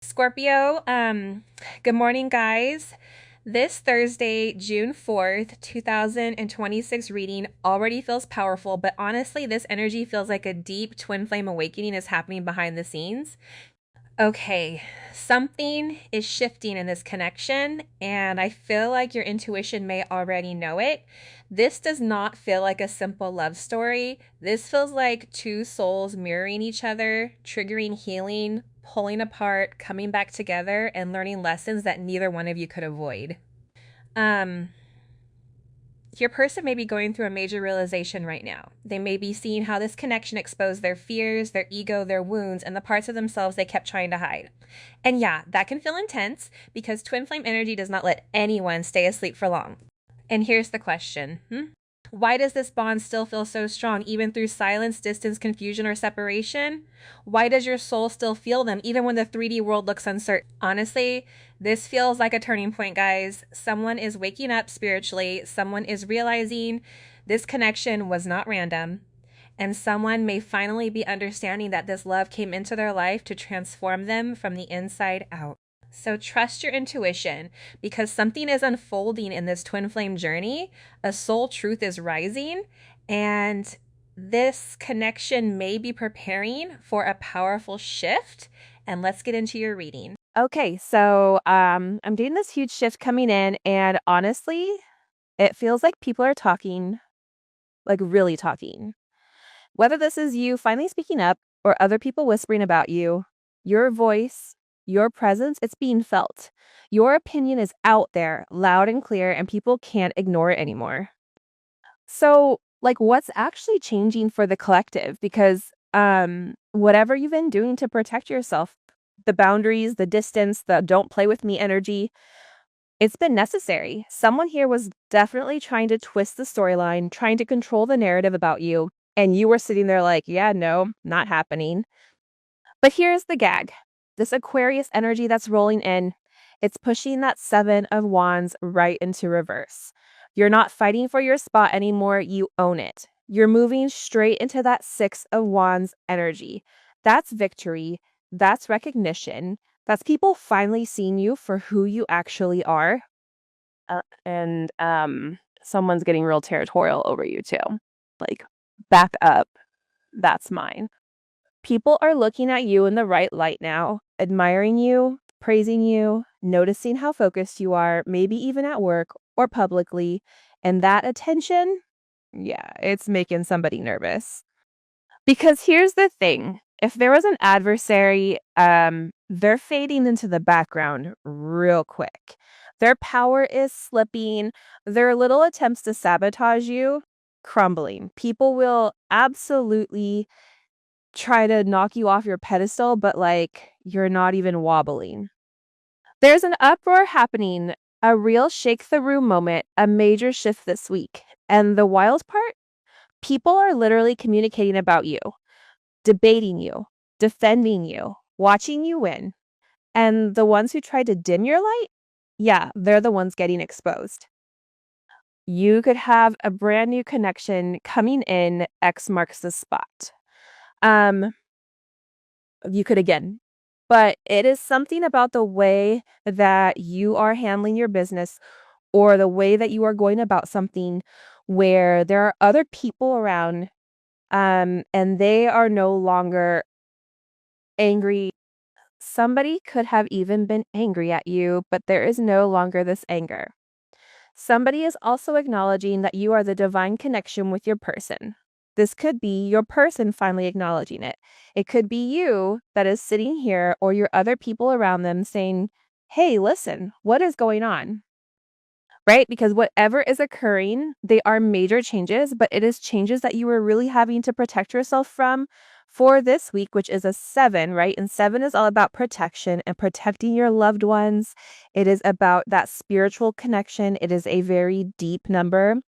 Scorpio, good morning, guys. This Thursday, June 4th, 2026 reading already feels powerful, but honestly, this energy feels like a deep twin flame awakening is happening behind the scenes. Okay, something is shifting in this connection, and I feel like your intuition may already know it. This does not feel like a simple love story. This feels like two souls mirroring each other, triggering healing, pulling apart, coming back together, and learning lessons that neither one of you could avoid. Um, your person may be going through a major realization right now. They may be seeing how this connection exposed their fears, their ego, their wounds, and the parts of themselves they kept trying to hide. And yeah, that can feel intense because twin flame energy does not let anyone stay asleep for long. And here's the question. Why does this bond still feel so strong, even through silence, distance, confusion, or separation? Why does your soul still feel them, even when the 3D world looks uncertain? Honestly, this feels like a turning point, guys. Someone is waking up spiritually, someone is realizing this connection was not random, and someone may finally be understanding that this love came into their life to transform them from the inside out. So trust your intuition because something is unfolding in this twin flame journey. A soul truth is rising, and this connection may be preparing for a powerful shift. And let's get into your reading. Okay, so I'm doing this huge shift coming in, and honestly, it feels like people are talking, like really talking. Whether this is you finally speaking up or other people whispering about you, your voice, your presence, it's being felt. Your opinion is out there, loud and clear, and people can't ignore it anymore. So, like, what's actually changing for the collective? Because whatever you've been doing to protect yourself, the boundaries, the distance, the don't play with me energy, it's been necessary. Someone here was definitely trying to twist the storyline, trying to control the narrative about you, and you were sitting there like, yeah, no, not happening. But here's the gag. This Aquarius energy that's rolling in, it's pushing that 7 of Wands right into reverse. You're not fighting for your spot anymore, you own it. You're moving straight into that 6 of Wands energy. That's victory. That's recognition. That's people finally seeing you for who you actually are. And someone's getting real territorial over you too. Like, back up. That's mine. People are looking at you in the right light now, admiring you, praising you, noticing how focused you are, maybe even at work or publicly. And that attention, yeah, it's making somebody nervous. Because here's the thing. If there was an adversary, they're fading into the background real quick. Their power is slipping. Their little attempts to sabotage you, crumbling. People will absolutely try to knock you off your pedestal, but like you're not even wobbling. There's an uproar happening, a real shake the room moment, a major shift this week. And the wild part? People are literally communicating about you, debating you, defending you, watching you win. And the ones who try to dim your light, yeah, they're the ones getting exposed. You could have a brand new connection coming in, X marks the spot. Um, you could again, but it is something about the way that you are handling your business or the way that you are going about something where there are other people around, and they are no longer angry. Somebody could have even been angry at you, but there is no longer this anger. Somebody is also acknowledging that you are the divine connection with your person. This could be your person finally acknowledging it. It could be you that is sitting here or your other people around them saying, hey, listen, what is going on? Right? Because whatever is occurring, they are major changes, but it is changes that you were really having to protect yourself from for this week, which is a 7, right? And 7 is all about protection and protecting your loved ones. It is about that spiritual connection. It is a very deep number.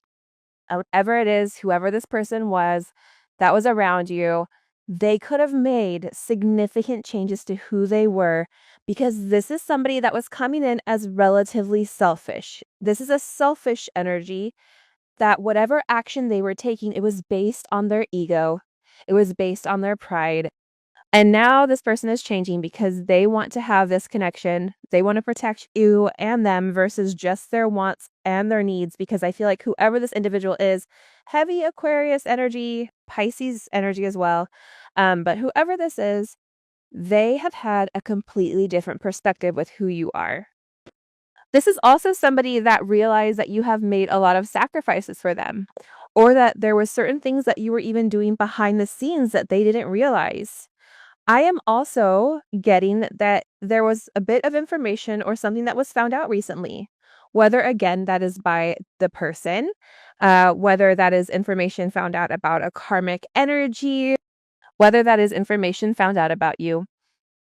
Whatever it is, whoever this person was that was around you, they could have made significant changes to who they were because this is somebody that was coming in as relatively selfish. This is a selfish energy that whatever action they were taking, it was based on their ego. It was based on their pride. And now this person is changing because they want to have this connection. They want to protect you and them versus just their wants and their needs, because I feel like whoever this individual is, heavy Aquarius energy, Pisces energy as well. But whoever this is, they have had a completely different perspective with who you are. This is also somebody that realized that you have made a lot of sacrifices for them, or that there were certain things that you were even doing behind the scenes that they didn't realize. I am also getting that there was a bit of information or something that was found out recently, whether again that is by the person, whether that is information found out about a karmic energy, whether that is information found out about you.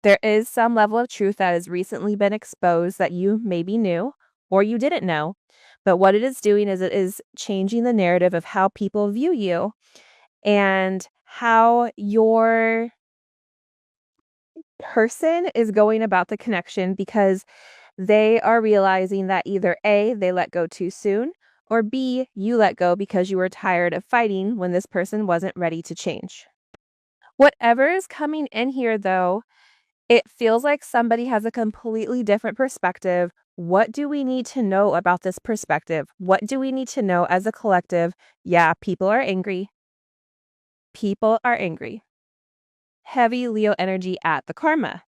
There is some level of truth that has recently been exposed that you maybe knew or you didn't know. But what it is doing is it is changing the narrative of how people view you and how your person is going about the connection, because they are realizing that either A, they let go too soon, or B, you let go because you were tired of fighting when this person wasn't ready to change. Whatever is coming in here, though, it feels like somebody has a completely different perspective. What do we need to know about this perspective? What do we need to know as a collective? Yeah, people are angry. People are angry. Heavy Leo energy at the karma.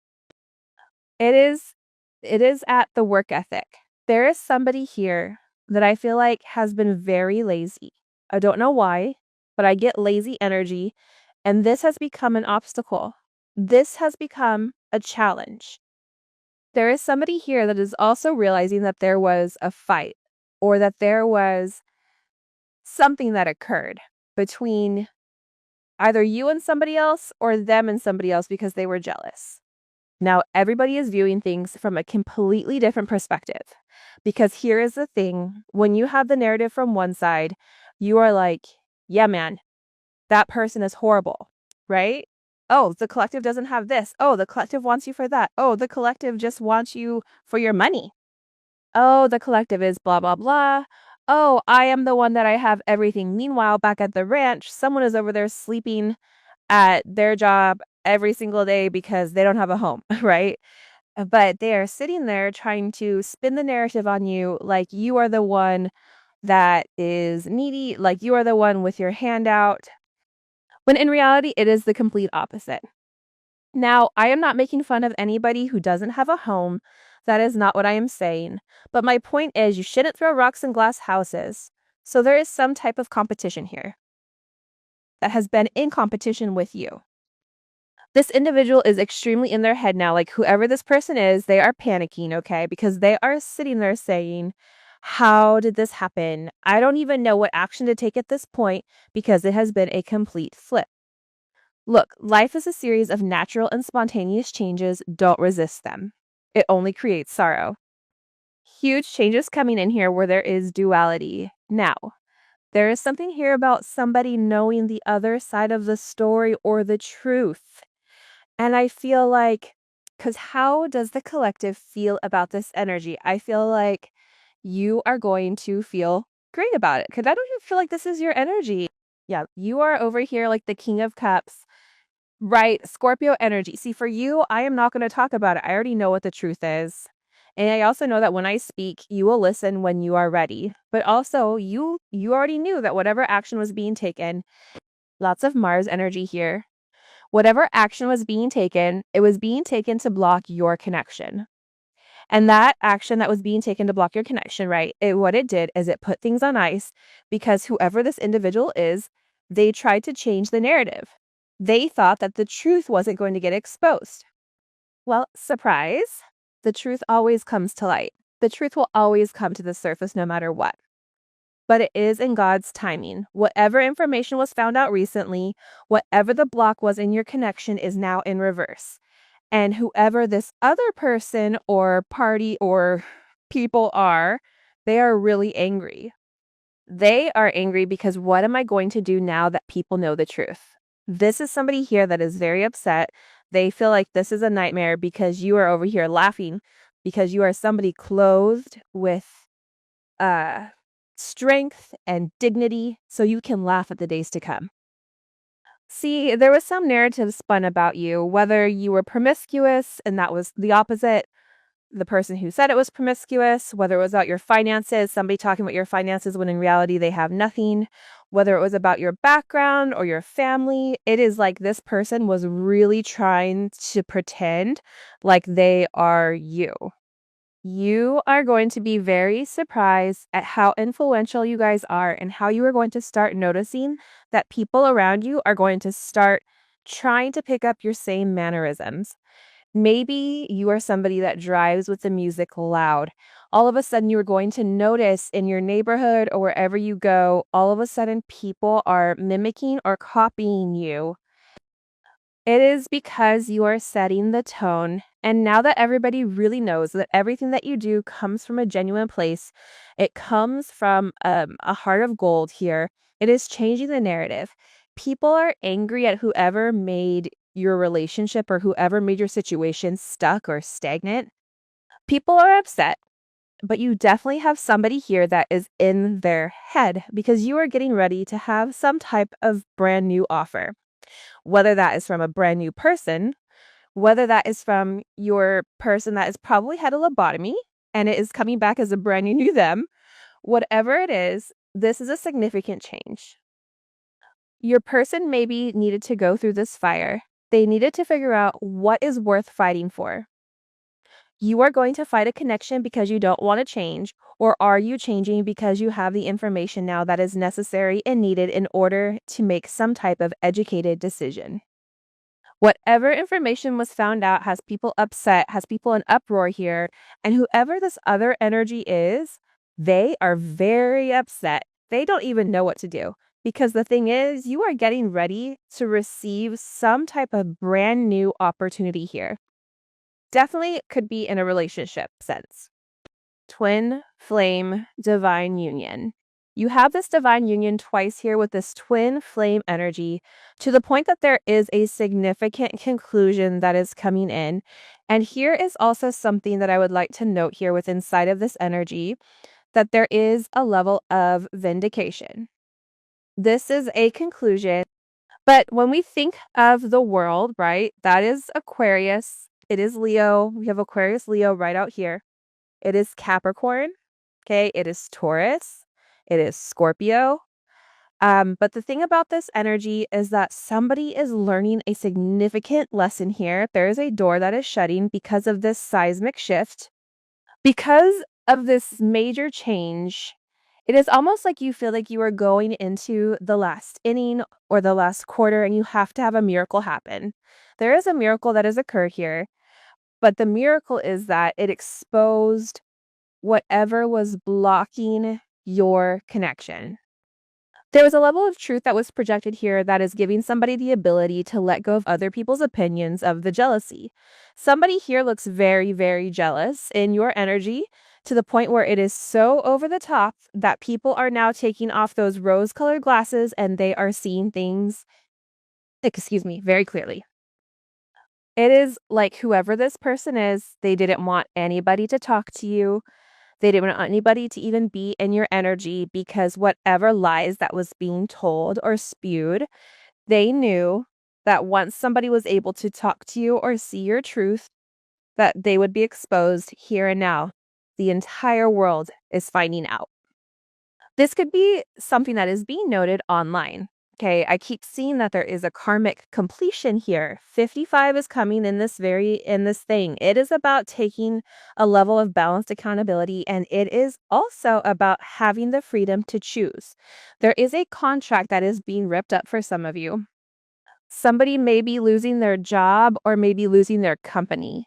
It is at the work ethic. There is somebody here that I feel like has been very lazy. I don't know why, but I get lazy energy, and this has become an obstacle. This has become a challenge. There is somebody here that is also realizing that there was a fight, or that there was something that occurred between either you and somebody else or them and somebody else because they were jealous. Now, everybody is viewing things from a completely different perspective, because here is the thing. When you have the narrative from one side, you are like, yeah, man, that person is horrible, right? Oh, the collective doesn't have this. Oh, the collective wants you for that. Oh, the collective just wants you for your money. Oh, the collective is blah, blah, blah. Oh, I am the one that I have everything. Meanwhile, back at the ranch, someone is over there sleeping at their job every single day because they don't have a home, right? But they are sitting there trying to spin the narrative on you like you are the one that is needy, like you are the one with your hand out, when in reality, it is the complete opposite. Now, I am not making fun of anybody who doesn't have a home. That is not what I am saying. But my point is, you shouldn't throw rocks in glass houses. So there is some type of competition here that has been in competition with you. This individual is extremely in their head now. Like, whoever this person is, they are panicking, okay? Because they are sitting there saying, how did this happen? I don't even know what action to take at this point because it has been a complete flip. Look, life is a series of natural and spontaneous changes. Don't resist them. It only creates sorrow. Huge changes coming in here where there is duality. Now, there is something here about somebody knowing the other side of the story or the truth. And I feel like, because how does the collective feel about this energy? I feel like you are going to feel great about it, because I don't even feel like this is your energy. Yeah, you are over here like the King of Cups. Right, Scorpio energy. See, for you, I am not going to talk about it. I already know what the truth is. And I also know that when I speak, you will listen when you are ready. But also, you already knew that whatever action was being taken, lots of Mars energy here. Whatever action was being taken, it was being taken to block your connection. And that action that was being taken to block your connection, right? What it did is it put things on ice, because whoever this individual is, they tried to change the narrative. They thought that the truth wasn't going to get exposed. Well, surprise, the truth always comes to light. The truth will always come to the surface no matter what. But it is in God's timing. Whatever information was found out recently, whatever the block was in your connection is now in reverse. And whoever this other person or party or people are, they are really angry. They are angry because what am I going to do now that people know the truth? This is somebody here that is very upset. They feel like this is a nightmare because you are over here laughing, because you are somebody clothed with strength and dignity, so you can laugh at the days to come. See, there was some narrative spun about you, whether you were promiscuous and that was the opposite, the person who said it was promiscuous, whether it was about your finances, somebody talking about your finances when in reality they have nothing, whether it was about your background or your family. It is like this person was really trying to pretend like they are you. You are going to be very surprised at how influential you guys are and how you are going to start noticing that people around you are going to start trying to pick up your same mannerisms. Maybe you are somebody that drives with the music loud. All of a sudden, you are going to notice in your neighborhood or wherever you go, all of a sudden, people are mimicking or copying you. It is because you are setting the tone. And now that everybody really knows that everything that you do comes from a genuine place, it comes from a heart of gold here. It is changing the narrative. People are angry at whoever made your relationship or whoever made your situation stuck or stagnant. People are upset, but you definitely have somebody here that is in their head because you are getting ready to have some type of brand new offer, whether that is from a brand new person, whether that is from your person that has probably had a lobotomy and it is coming back as a brand new them, whatever it is, this is a significant change. Your person maybe needed to go through this fire. They needed to figure out what is worth fighting for. You are going to fight a connection because you don't want to change, or are you changing because you have the information now that is necessary and needed in order to make some type of educated decision? Whatever information was found out has people upset, has people in uproar here, and whoever this other energy is, they are very upset. They don't even know what to do because the thing is, you are getting ready to receive some type of brand new opportunity here. Definitely could be in a relationship sense. Twin flame divine union. You have this divine union twice here with this twin flame energy to the point that there is a significant conclusion that is coming in. And here is also something that I would like to note here with inside of this energy, that there is a level of vindication. This is a conclusion. But when we think of the world, right, that is Aquarius. It is Leo. We have Aquarius, Leo right out here. It is Capricorn. Okay. It is Taurus. It is Scorpio. But the thing about this energy is that somebody is learning a significant lesson here. There is a door that is shutting because of this seismic shift. Because of this major change, it is almost like you feel like you are going into the last inning or the last quarter and you have to have a miracle happen. There is a miracle that has occurred here, but the miracle is that it exposed whatever was blocking your connection. There was a level of truth that was projected here that is giving somebody the ability to let go of other people's opinions of the jealousy. Somebody here looks very, very jealous in your energy to the point where it is so over the top that people are now taking off those rose-colored glasses and they are seeing things, very clearly. It is like whoever this person is, they didn't want anybody to talk to you. They didn't want anybody to even be in your energy because whatever lies that was being told or spewed, they knew that once somebody was able to talk to you or see your truth, that they would be exposed here and now. The entire world is finding out. This could be something that is being noted online. Okay, I keep seeing that there is a karmic completion here. 55 is coming in this thing. It is about taking a level of balanced accountability, and it is also about having the freedom to choose. There is a contract that is being ripped up for some of you. Somebody may be losing their job or maybe losing their company.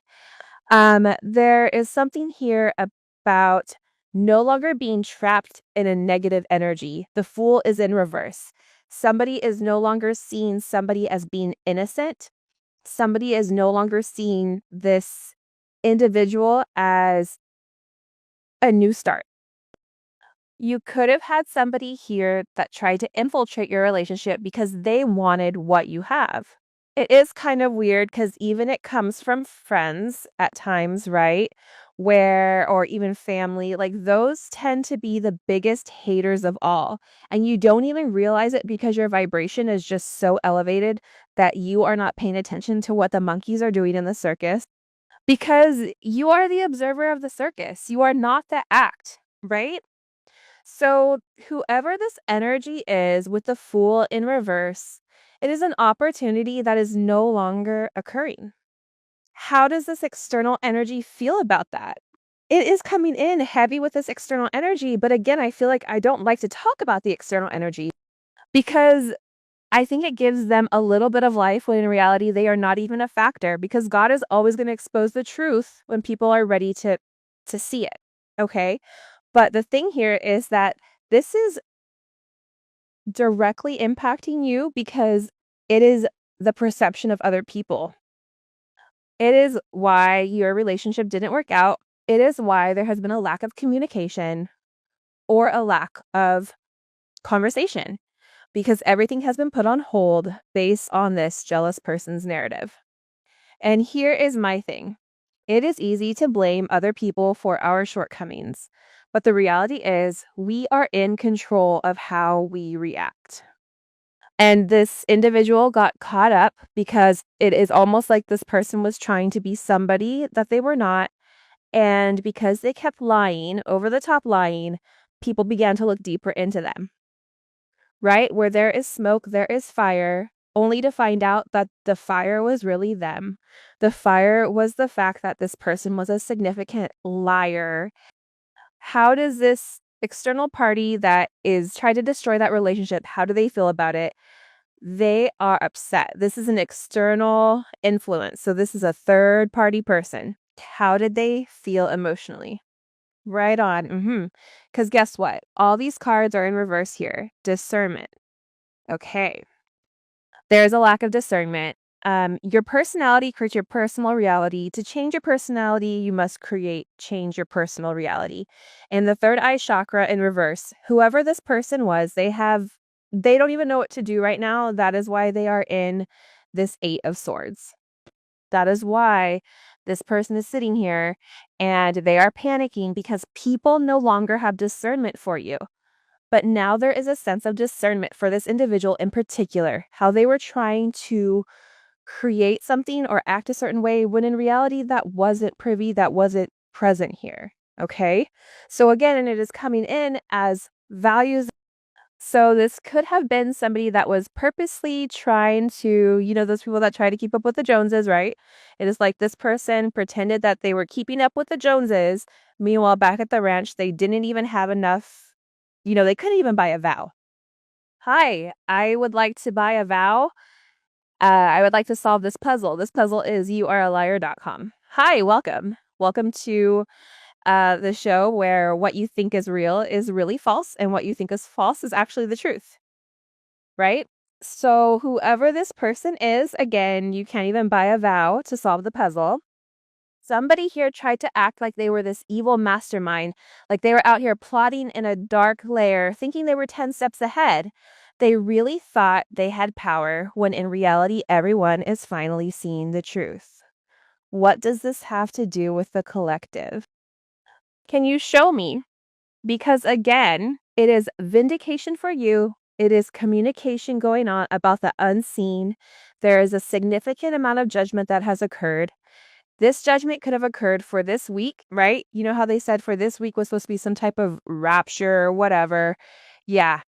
There is something here about no longer being trapped in a negative energy. The Fool is in reverse. Somebody is no longer seeing somebody as being innocent. Somebody is no longer seeing this individual as a new start. You could have had somebody here that tried to infiltrate your relationship because they wanted what you have. It is kind of weird because even it comes from friends at times, right? or even family, like those tend to be the biggest haters of all. And you don't even realize it because your vibration is just so elevated that you are not paying attention to what the monkeys are doing in the circus because you are the observer of the circus. You are not the act, right? So, whoever this energy is with the Fool in reverse, it is an opportunity that is no longer occurring. How does this external energy feel about that? It is coming in heavy with this external energy, but again, I feel like I don't like to talk about the external energy because I think it gives them a little bit of life when in reality they are not even a factor because God is always going to expose the truth when people are ready to see it. Okay? But the thing here is that this is directly impacting you because it is the perception of other people. It is why your relationship didn't work out. It is why there has been a lack of communication or a lack of conversation because everything has been put on hold based on this jealous person's narrative. And here is my thing. It is easy to blame other people for our shortcomings, but the reality is we are in control of how we react. And this individual got caught up because it is almost like this person was trying to be somebody that they were not. And because they kept lying, over the top lying, people began to look deeper into them. Right? Where there is smoke, there is fire, only to find out that the fire was really them. The fire was the fact that this person was a significant liar. How does this external party that is trying to destroy that relationship, how do they feel about it? They are upset. This is an external influence. So this is a third party person. How did they feel emotionally? Right on. Because guess what? All these cards are in reverse here. Discernment. Okay. There's a lack of discernment. Your personality creates your personal reality. To change your personality, you must change your personal reality. And the third eye chakra in reverse, whoever this person was, they don't even know what to do right now. That is why they are in this Eight of Swords. That is why this person is sitting here and they are panicking because people no longer have discernment for you. But now there is a sense of discernment for this individual in particular, how they were trying to create something or act a certain way when in reality that wasn't that wasn't present here. Okay. So again, and it is coming in as values. So this could have been somebody that was purposely trying to, those people that try to keep up with the Joneses, right? It is like this person pretended that they were keeping up with the Joneses. Meanwhile, back at the ranch, they didn't even have enough, they couldn't even buy a vow. Hi, I would like to buy a vow. I would like to solve this puzzle. This puzzle is youareliar.com. Hi, welcome. Welcome to the show where what you think is real is really false and what you think is false is actually the truth, right? So whoever this person is, again, you can't even buy a vow to solve the puzzle. Somebody here tried to act like they were this evil mastermind, like they were out here plotting in a dark lair, thinking they were 10 steps ahead. They really thought they had power when in reality, everyone is finally seeing the truth. What does this have to do with the collective? Can you show me? Because again, it is vindication for you. It is communication going on about the unseen. There is a significant amount of judgment that has occurred. This judgment could have occurred for this week, right? You know how they said for this week was supposed to be some type of rapture or whatever. Yeah.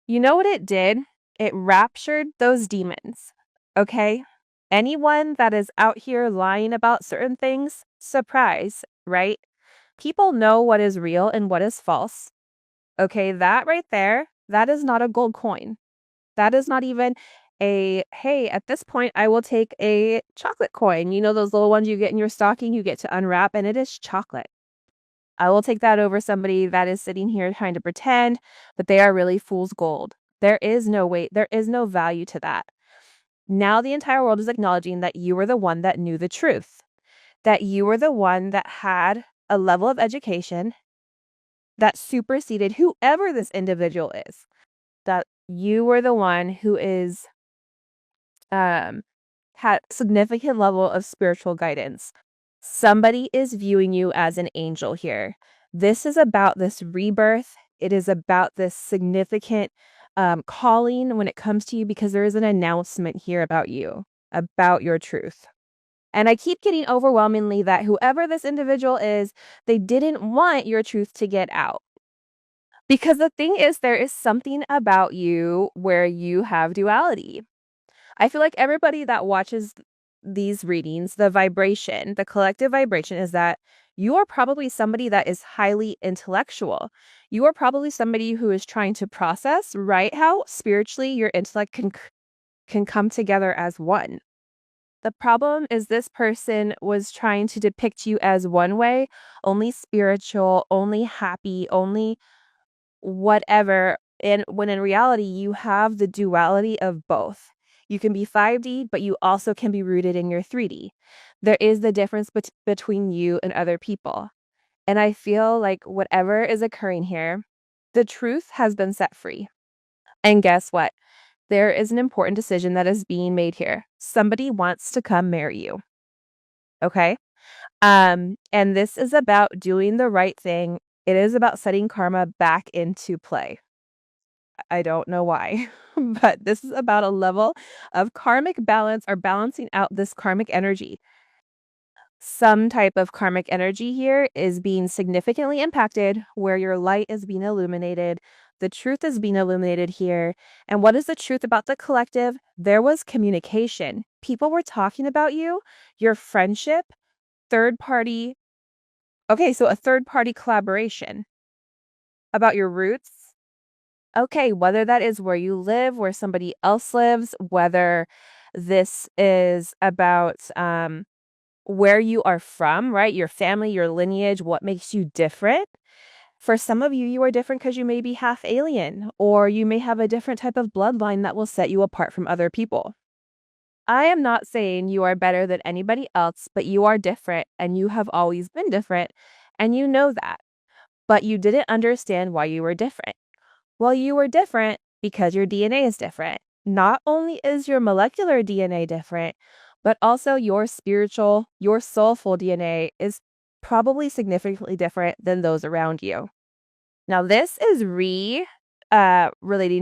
You know what it did? It raptured those demons. Okay? Anyone that is out here lying about certain things, surprise, right? People know what is real and what is false. Okay, that right there, that is not a gold coin. That is not even hey, at this point, I will take a chocolate coin. You know, those little ones you get in your stocking, you get to unwrap, and it is chocolate. I will take that over somebody that is sitting here trying to pretend, but they are really fool's gold. There is no weight, there is no value to that. Now the entire world is acknowledging that you were the one that knew the truth, that you were the one that had a level of education that superseded whoever this individual is, that you were the one who is had significant level of spiritual guidance. Somebody is viewing you as an angel here. This is about this rebirth. It is about this significant calling when it comes to you, because there is an announcement here about you, about your truth. And I keep getting overwhelmingly that whoever this individual is, they didn't want your truth to get out. Because the thing is, there is something about you where you have duality. I feel like everybody that watches these readings, the vibration, the collective vibration is that you are probably somebody that is highly intellectual. You are probably somebody who is trying to process, right, how spiritually your intellect can come together as one. The problem is this person was trying to depict you as one way, only spiritual, only happy, only whatever. And when in reality, you have the duality of both. You can be 5D, but you also can be rooted in your 3D. There is the difference between you and other people. And I feel like whatever is occurring here, the truth has been set free. And guess what? There is an important decision that is being made here. Somebody wants to come marry you. Okay? And this is about doing the right thing. It is about setting karma back into play. I don't know why, but this is about a level of karmic balance, or balancing out this karmic energy. Some type of karmic energy here is being significantly impacted, where your light is being illuminated. The truth is being illuminated here. And what is the truth about the collective? There was communication. People were talking about you, your friendship, third party. Okay, so a third party collaboration about your roots. Okay, whether that is where you live, where somebody else lives, whether this is about where you are from, right? Your family, your lineage, what makes you different. For some of you, you are different because you may be half alien, or you may have a different type of bloodline that will set you apart from other people. I am not saying you are better than anybody else, but you are different, and you have always been different, and you know that. But you didn't understand why you were different. Well, you were different because your DNA is different. Not only is your molecular DNA different, but also your spiritual, your soulful DNA is probably significantly different than those around you. Now, this is relating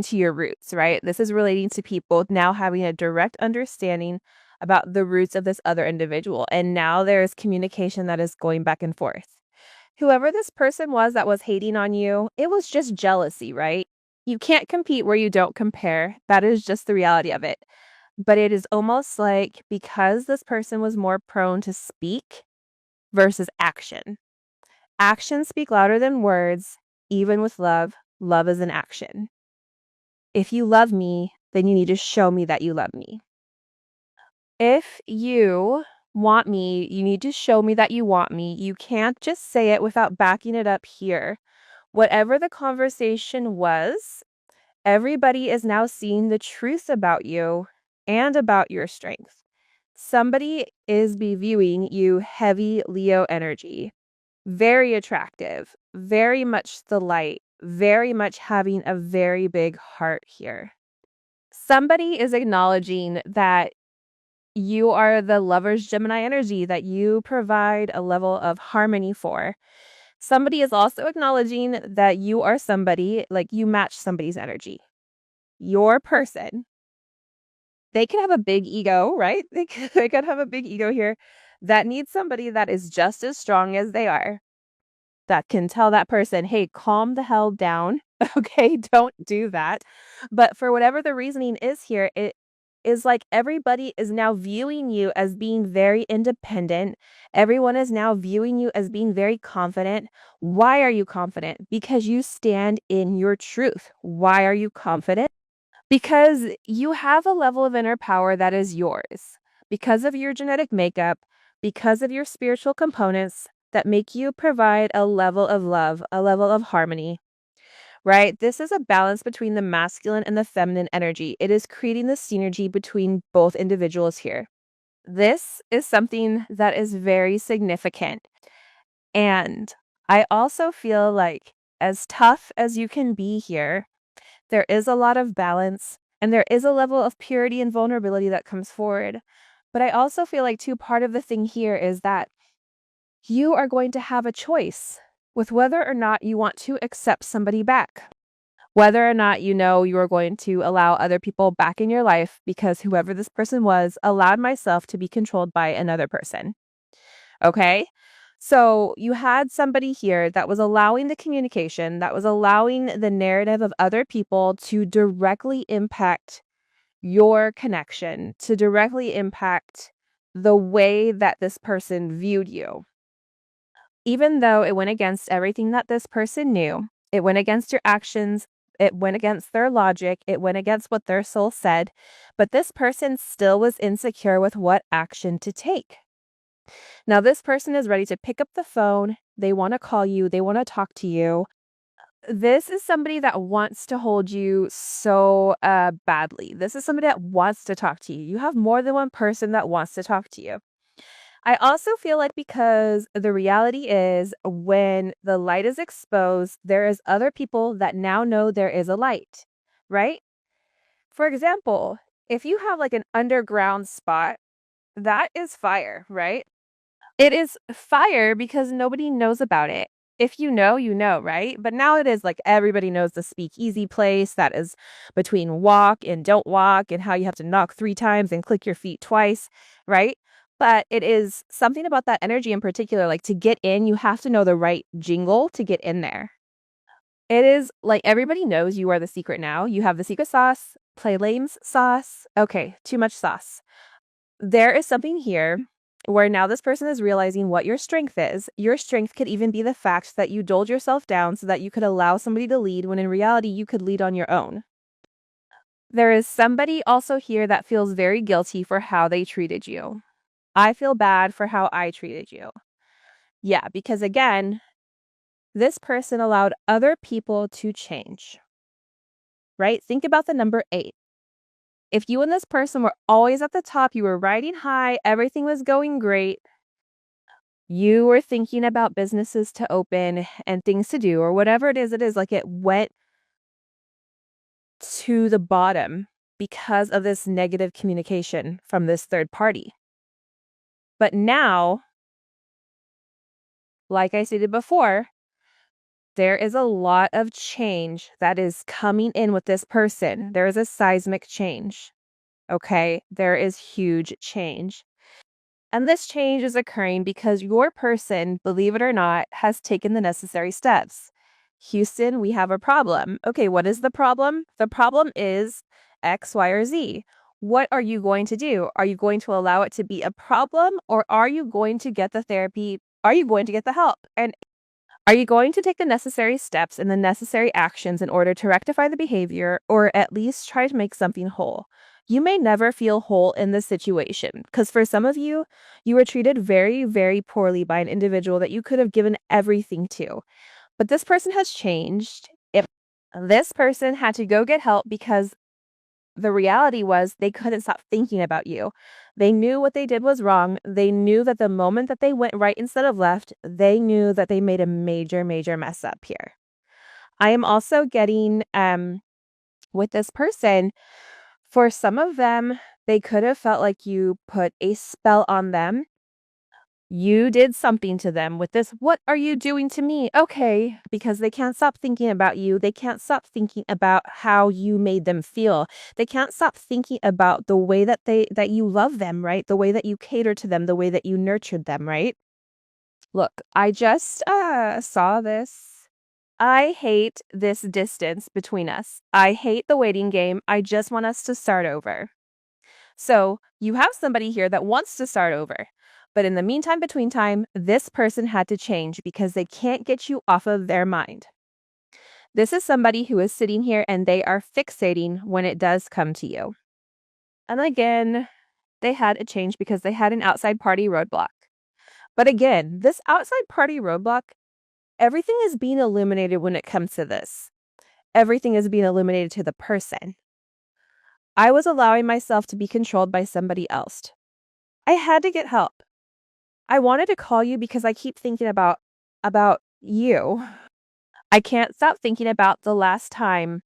to your roots, right? This is relating to people now having a direct understanding about the roots of this other individual. And now there's communication that is going back and forth. Whoever this person was that was hating on you, it was just jealousy, right? You can't compete where you don't compare. That is just the reality of it. But it is almost like because this person was more prone to speak versus action. Actions speak louder than words, even with love. Love is an action. If you love me, then you need to show me that you love me. If you want me, you need to show me that you want me. You can't just say it without backing it up here. Whatever the conversation was, everybody is now seeing the truth about you and about your strength. Somebody is viewing you heavy Leo energy. Very attractive, very much the light, very much having a very big heart here. Somebody is acknowledging that you are the lover's Gemini energy, that you provide a level of harmony for. Somebody is also acknowledging that you are somebody, like you match somebody's energy. Your person. They could have a big ego, right? They could have a big ego here that needs somebody that is just as strong as they are, that can tell that person, hey, calm the hell down. Okay, don't do that. But for whatever the reasoning is here, it is like everybody is now viewing you as being very independent. Everyone is now viewing you as being very confident. Why are you confident? Because you stand in your truth. Why are you confident? Because you have a level of inner power that is yours. Because of your genetic makeup, because of your spiritual components that make you provide a level of love, a level of harmony, right? This is a balance between the masculine and the feminine energy. It is creating the synergy between both individuals here. This is something that is very significant. And I also feel like, as tough as you can be here, there is a lot of balance and there is a level of purity and vulnerability that comes forward. But I also feel like, too, part of the thing here is that you are going to have a choice with whether or not you want to accept somebody back. Whether or not you know you are going to allow other people back in your life because whoever this person was allowed myself to be controlled by another person. Okay? So you had somebody here that was allowing the communication, that was allowing the narrative of other people to directly impact your connection, to directly impact the way that this person viewed you. Even though it went against everything that this person knew, it went against your actions, it went against their logic, it went against what their soul said, but this person still was insecure with what action to take. Now, this person is ready to pick up the phone. They want to call you. They want to talk to you. This is somebody that wants to hold you so badly. This is somebody that wants to talk to you. You have more than one person that wants to talk to you. I also feel like because the reality is when the light is exposed, there is other people that now know there is a light, right? For example, if you have like an underground spot, that is fire, right? It is fire because nobody knows about it. If you know, right? But now it is like everybody knows the speakeasy place that is between walk and don't walk and how you have to knock 3 times and click your feet twice, right? But it is something about that energy in particular. Like to get in, you have to know the right jingle to get in there. It is like everybody knows you are the secret now. You have the secret sauce, play lames sauce. Okay, too much sauce. There is something here where now this person is realizing what your strength is. Your strength could even be the fact that you doled yourself down so that you could allow somebody to lead when in reality you could lead on your own. There is somebody also here that feels very guilty for how they treated you. I feel bad for how I treated you. Yeah, because again, this person allowed other people to change, right? Think about the number 8. If you and this person were always at the top, you were riding high, everything was going great, you were thinking about businesses to open and things to do or whatever it is like it went to the bottom because of this negative communication from this third party. But now, like I stated before, there is a lot of change that is coming in with this person. There is a seismic change. Okay? There is huge change. And this change is occurring because your person, believe it or not, has taken the necessary steps. Houston, we have a problem. Okay, what is the problem? The problem is X, Y, or Z. What are you going to do? Are you going to allow it to be a problem or are you going to get the therapy? Are you going to get the help? And are you going to take the necessary steps and the necessary actions in order to rectify the behavior or at least try to make something whole? You may never feel whole in this situation because for some of you, you were treated very, very poorly by an individual that you could have given everything to. But this person has changed. If this person had to go get help because the reality was they couldn't stop thinking about you. They knew what they did was wrong. They knew that the moment that they went right instead of left, they knew that they made a major, major mess up here. I am also getting with this person, for some of them, they could have felt like you put a spell on them. You did something to them with this. What are you doing to me? Okay, because they can't stop thinking about you. They can't stop thinking about how you made them feel. They can't stop thinking about the way that you love them, right? The way that you cater to them, the way that you nurtured them, right? Look, I just saw this. I hate this distance between us. I hate the waiting game. I just want us to start over. So you have somebody here that wants to start over. But in the meantime, between time, this person had to change because they can't get you off of their mind. This is somebody who is sitting here and they are fixating when it does come to you. And again, they had a change because they had an outside party roadblock. But again, this outside party roadblock, everything is being illuminated when it comes to this. Everything is being illuminated to the person. I was allowing myself to be controlled by somebody else. I had to get help. I wanted to call you because I keep thinking about you. I can't stop thinking about the last time,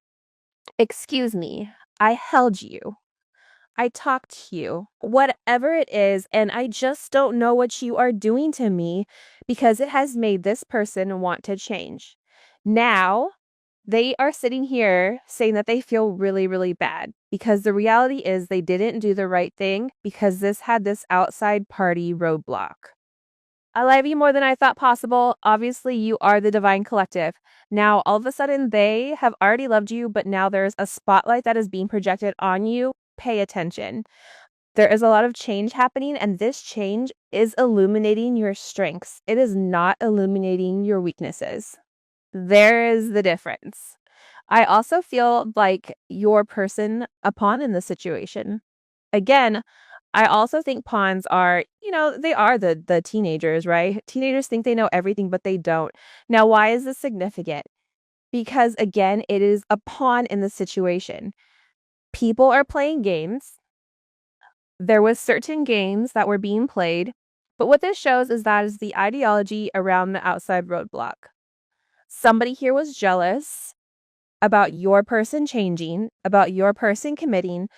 excuse me, I held you. I talked to you, whatever it is, and I just don't know what you are doing to me because it has made this person want to change. Now, they are sitting here saying that they feel really, really bad because the reality is they didn't do the right thing because this had this outside party roadblock. I love you more than I thought possible. Obviously, you are the divine collective. Now, all of a sudden, they have already loved you, but now there's a spotlight that is being projected on you. Pay attention. There is a lot of change happening, and this change is illuminating your strengths. It is not illuminating your weaknesses. There is the difference. I also feel like your person, a pawn in this situation. Again, I also think pawns are, they are the teenagers, right? Teenagers think they know everything, but they don't. Now, why is this significant? Because again, it is a pawn in the situation. People are playing games. There was certain games that were being played, but what this shows is that is the ideology around the outside roadblock. Somebody here was jealous about your person changing, about your person committing,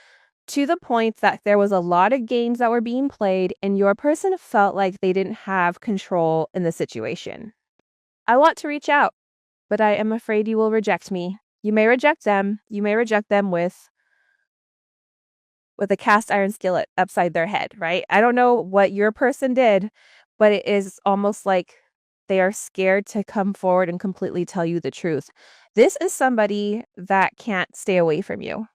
to the point that there was a lot of games that were being played and your person felt like they didn't have control in the situation. I want to reach out, but I am afraid you will reject me. You may reject them. You may reject them with a cast iron skillet upside their head, right? I don't know what your person did, but it is almost like they are scared to come forward and completely tell you the truth. This is somebody that can't stay away from you.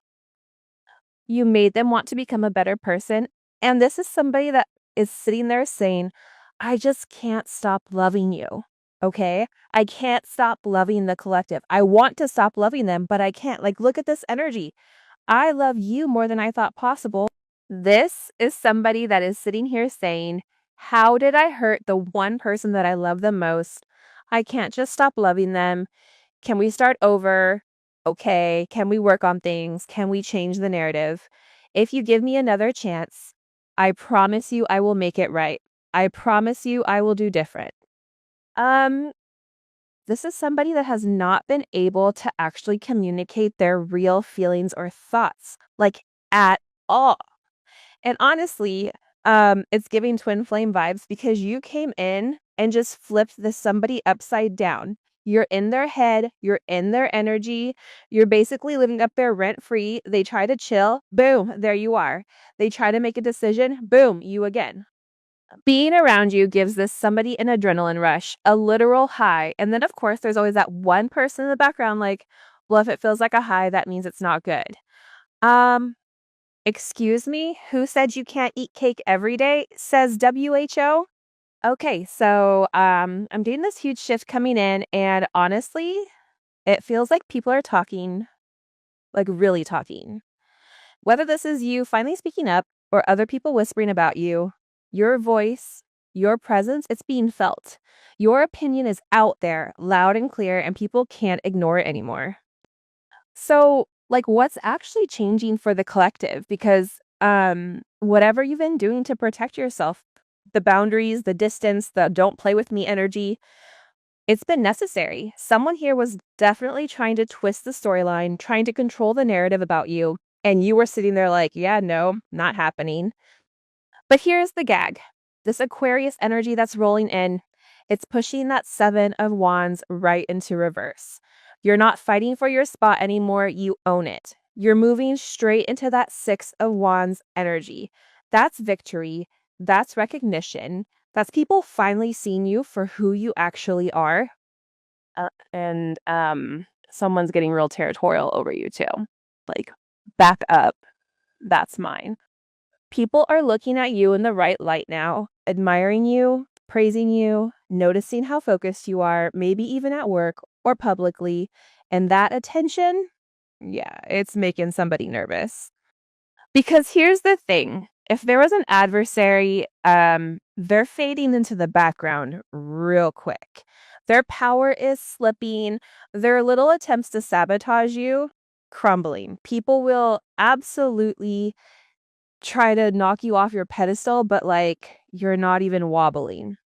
You made them want to become a better person. And this is somebody that is sitting there saying, I just can't stop loving you. Okay. I can't stop loving the collective. I want to stop loving them, but I can't. Like, look at this energy. I love you more than I thought possible. This is somebody that is sitting here saying, how did I hurt the one person that I love the most? I can't just stop loving them. Can we start over? Okay. Can we work on things? Can we change the narrative? If you give me another chance, I promise you I will make it right. I promise you I will do different. Um, this is somebody that has not been able to actually communicate their real feelings or thoughts, like at all. And honestly, it's giving twin flame vibes because you came in and just flipped this somebody upside down. You're in their head, you're in their energy, you're basically living up there rent free. They try to chill, boom, there you are. They try to make a decision, boom, you again. Being around you gives this somebody an adrenaline rush, a literal high. And then, of course, there's always that one person in the background, like, well, if it feels like a high, that means it's not good. Um, Excuse me, who said you can't eat cake every day? Says WHO. Okay, so I'm doing this huge shift coming in, and honestly, it feels like people are talking, like really talking. Whether this is you finally speaking up or other people whispering about you, your voice, your presence, it's being felt. Your opinion is out there, loud and clear, and people can't ignore it anymore. So, like, what's actually changing for the collective? Because whatever you've been doing to protect yourself, the boundaries, the distance, the don't play with me energy, it's been necessary. Someone here was definitely trying to twist the storyline, trying to control the narrative about you, and you were sitting there like, yeah, no, not happening. But here's the gag. This Aquarius energy that's rolling in, it's pushing that 7 of Wands right into reverse. You're not fighting for your spot anymore. You own it. You're moving straight into that 6 of Wands energy. That's victory. That's recognition. That's people finally seeing you for who you actually are. And someone's getting real territorial over you too. Like, back up. That's mine. People are looking at you in the right light now, admiring you, praising you, noticing how focused you are, maybe even at work or publicly. And that attention, yeah, it's making somebody nervous. Because here's the thing. If there was an adversary, they're fading into the background real quick. Their power is slipping. Their little attempts to sabotage you, crumbling. People will absolutely try to knock you off your pedestal, but like you're not even wobbling.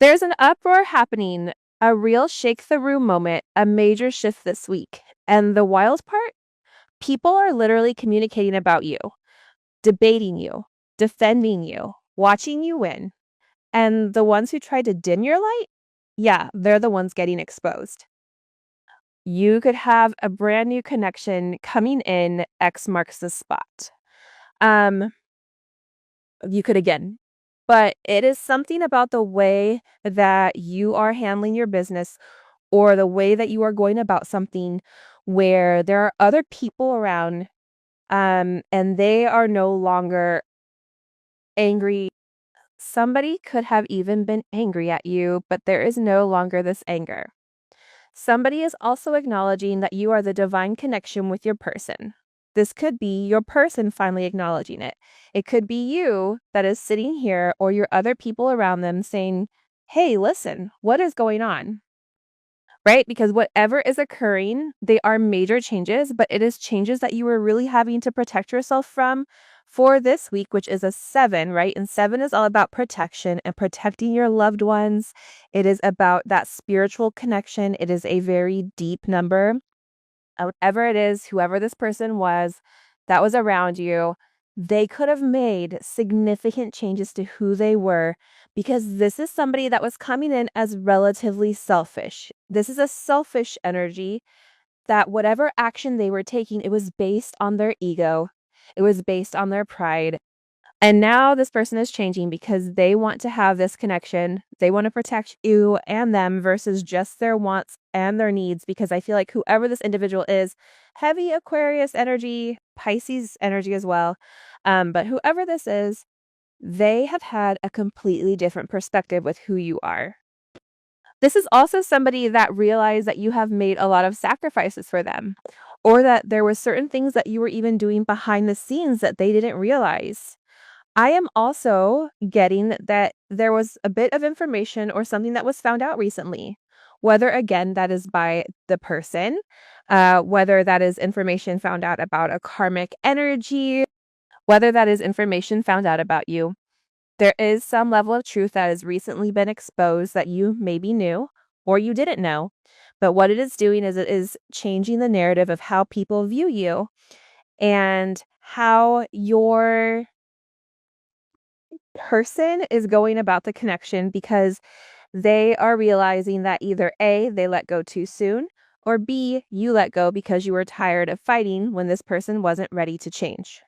There's an uproar happening, a real shake the room moment, a major shift this week. And the wild part, people are literally communicating about you. debating you, defending you, watching you win. And the ones who try to dim your light, yeah, they're the ones getting exposed. You could have a brand new connection coming in, X marks the spot. You could again, but it is something about the way that you are handling your business or the way that you are going about something where there are other people around, and they are no longer angry. Somebody could have even been angry at you, but there is no longer this anger. Somebody is also acknowledging that you are the divine connection with your person. This could be your person finally acknowledging it. It could be you that is sitting here or your other people around them saying, hey, listen, what is going on? Right? Because whatever is occurring, they are major changes, but it is changes that you were really having to protect yourself from for this week, which is a 7, right? And 7 is all about protection and protecting your loved ones. It is about that spiritual connection. It is a very deep number. Whatever it is, whoever this person was that was around you, they could have made significant changes to who they were because this is somebody that was coming in as relatively selfish. This is a selfish energy that whatever action they were taking, it was based on their ego. It was based on their pride. And now this person is changing because they want to have this connection. They want to protect you and them versus just their wants and their needs. Because I feel like whoever this individual is, heavy Aquarius energy, Pisces energy as well. But whoever this is, they have had a completely different perspective with who you are. This is also somebody that realized that you have made a lot of sacrifices for them, or that there were certain things that you were even doing behind the scenes that they didn't realize. I am also getting that there was a bit of information or something that was found out recently, whether again that is by the person, whether that is information found out about a karmic energy, whether that is information found out about you. There is some level of truth that has recently been exposed that you maybe knew or you didn't know. But what it is doing is it is changing the narrative of how people view you and how your person is going about the connection because they are realizing that either A, they let go too soon, or B, you let go because you were tired of fighting when this person wasn't ready to change.